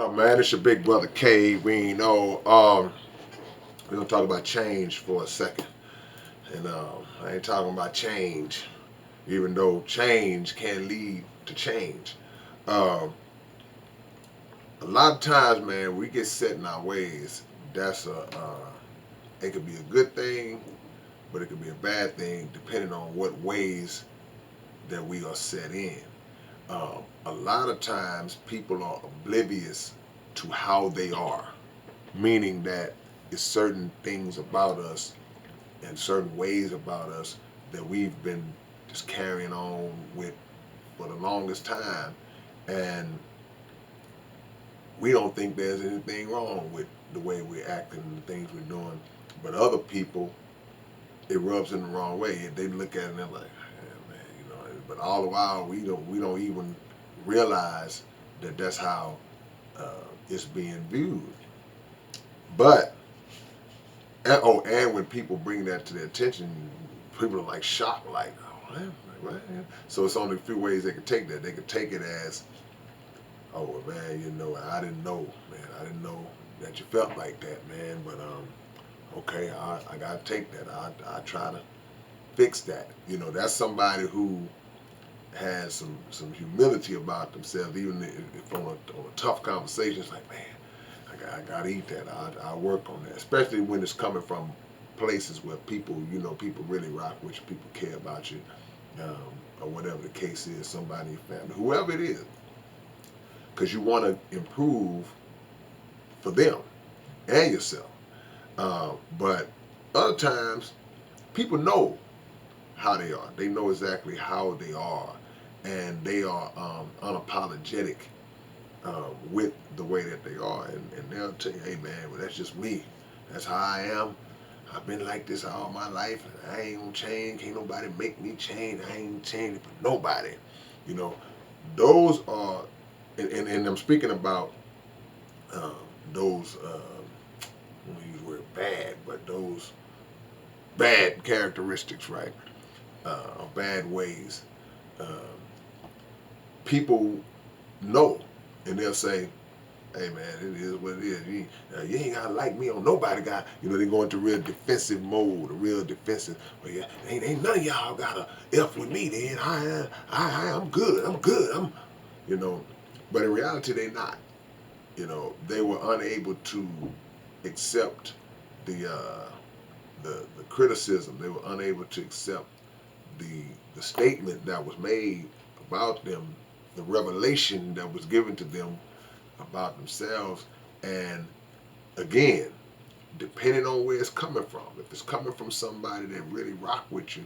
What up, man? It's your big brother K-Rino. We're gonna talk about change for a second, and I ain't talking about change, even though change can lead to change. Um, a lot of times, man, we get set in our ways. That's it could be a good thing, but it could be a bad thing depending on what ways that we are set in. A lot of times, people are oblivious to how they are, meaning that it's certain things about us and certain ways about us that we've been just carrying on with for the longest time, and we don't think there's anything wrong with the way we're acting and the things we're doing. But other people, it rubs in the wrong way. They look at it and they're like, "Yeah, man, you know." But all the while, we don't even realize that that's how it's being viewed. But and when people bring that to their attention, people are like shocked, like, "Oh, man, what?" So it's only a few ways they could take that. They could take it as, "Oh, well, man, you know, I didn't know, man. I didn't know that you felt like that, man. But okay, I gotta take that. I try to fix that." You know, that's somebody who has some humility about themselves, even if on a tough conversation, it's like, man, I gotta eat that. I work on that, especially when it's coming from places where people, you know, people really rock with you, people care about you, um, or whatever the case is, somebody in your family, whoever it is, because you want to improve for them and yourself. But other times, people know how they are. They know exactly how they are, and they are unapologetic with the way that they are, and they'll tell you, "Hey, man, well, that's just me. That's how I am. I've been like this all my life, and I ain't gonna change. Can't nobody make me change. I ain't changing for nobody." You know, those are, and I'm speaking about um, those. I don't use the word bad, but those bad characteristics, right? Bad ways. Um, People know, and they'll say, "Hey, man, it is what it is. You ain't gotta like me on nobody got." You know, they go into real defensive mode, a real defensive. Well, yeah, ain't none of y'all gotta f with me. Then I'm good. I'm good. You know, but in reality, they not. You know, they were unable to accept the the criticism. They were unable to accept the statement that was made about them, the revelation that was given to them about themselves. And again, depending on where it's coming from, if it's coming from somebody that really rock with you,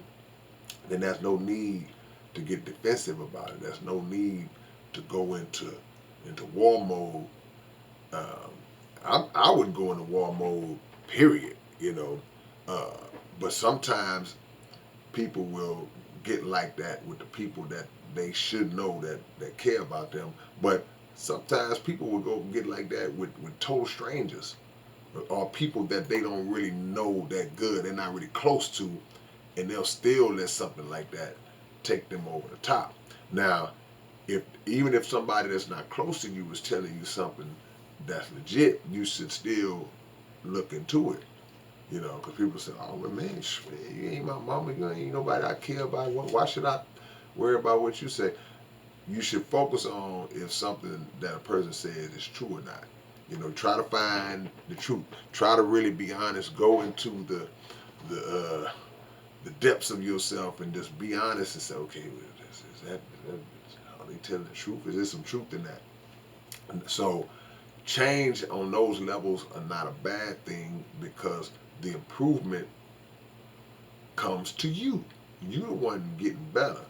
then there's no need to get defensive about it. There's no need to go into war mode. I wouldn't go into war mode, period. You know, uh, but sometimes people will get like that with the people that they should know that care about them. But sometimes people will go get like that with total strangers or people that they don't really know that good. They're not really close to, and they'll still let something like that take them over the top. Now, if even if somebody that's not close to you is telling you something that's legit, you should still look into it. You know, because people say, "Oh, well, man, you ain't my mama. You ain't nobody I care about. Why should I worry about what you say?" You should focus on if something that a person says is true or not. You know, try to find the truth. Try to really be honest. Go into the depths of yourself and just be honest and say, "Okay, well, are they telling the truth? Is there some truth in that?" And so change on those levels are not a bad thing because the improvement comes to you. You the one getting better.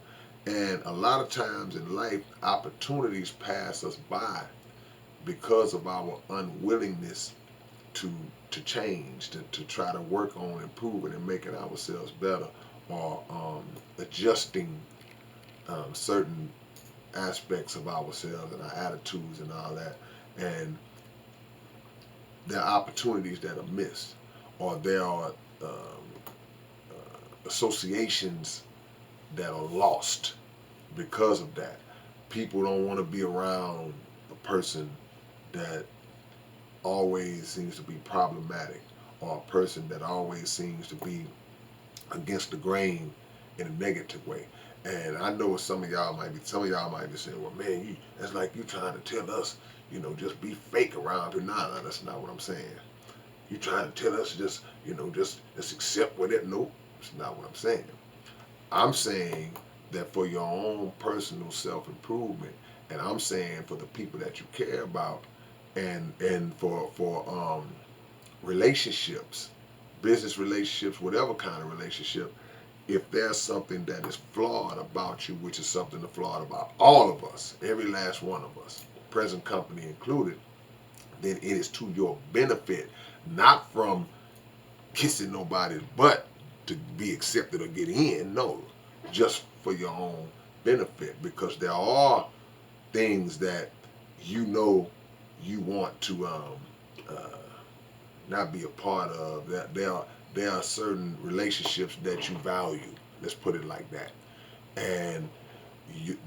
And a lot of times in life, opportunities pass us by because of our unwillingness to change, to try to work on improving and making ourselves better, or adjusting certain aspects of ourselves and our attitudes and all that. And there are opportunities that are missed, or there are associations that are lost because of that. People don't want to be around a person that always seems to be problematic, or a person that always seems to be against the grain in a negative way. And I know some of y'all might be saying, well, man, that's like you trying to tell us, just be fake around here. Nah, that's not what I'm saying. You trying to tell us just accept with it. Nope, it's not what I'm saying. I'm saying that for your own personal self-improvement, and I'm saying for the people that you care about, and for relationships, business relationships, whatever kind of relationship, if there's something that is flawed about you, which is something that's flawed about all of us, every last one of us, present company included, then it is to your benefit, not from kissing nobody's butt to be accepted or get in. No, just for your own benefit, because there are things that you want to uh, not be a part of. That there are certain relationships that you value. Let's put it like that. And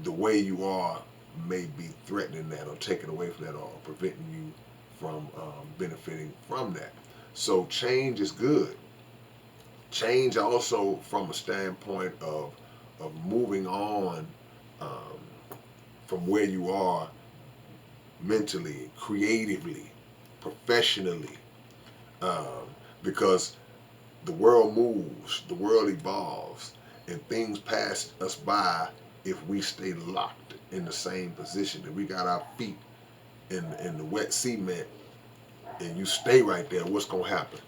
the way you are may be threatening that, or taking away from that, or preventing you from benefiting from that. So change is good. Change also from a standpoint of moving on um, from where you are mentally, creatively, professionally, um, because the world moves, the world evolves, and things pass us by if we stay locked in the same position. If we got our feet in the wet cement and you stay right there, what's gonna happen?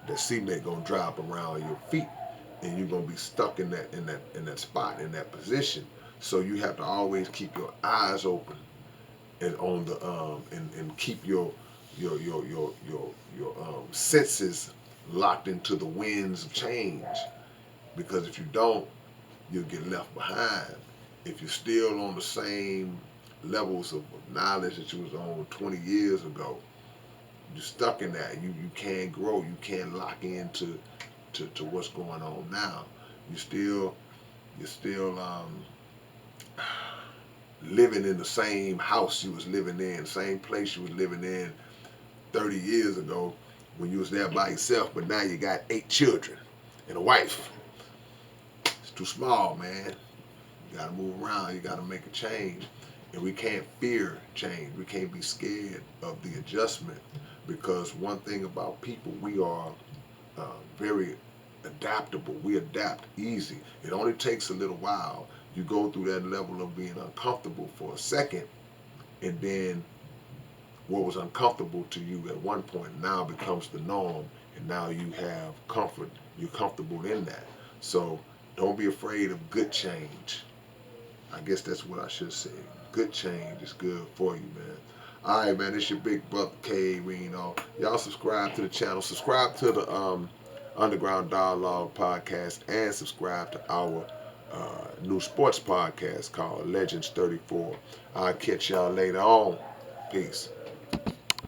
The cement gonna drop around your feet, and you're gonna be stuck in that spot, in that position. So you have to always keep your eyes open and on the and keep your senses locked into the winds of change. Because if you don't, you'll get left behind. If you're still on the same levels of knowledge that you was on 20 years ago, you're stuck in that. You can't grow. You can't lock into to what's going on now. You're still living in the same house you was living in, same place you was living in 30 years ago when you was there by yourself, but now you got 8 children and a wife. It's too small, man. You gotta move around. You gotta make a change. And we can't fear change. We can't be scared of the adjustment, because one thing about people, we are very adaptable. We adapt easy. It only takes a little while. You go through that level of being uncomfortable for a second, and then what was uncomfortable to you at one point now becomes the norm, and now you have comfort. You're comfortable in that. So don't be afraid of good change. I guess that's what I should say. Good change is good for you, man. All right, man. It's your big brother K-Rino. Y'all subscribe to the channel. Subscribe to the Underground Dialogue podcast, and subscribe to our new sports podcast called Legends 34. I'll catch y'all later on. Peace.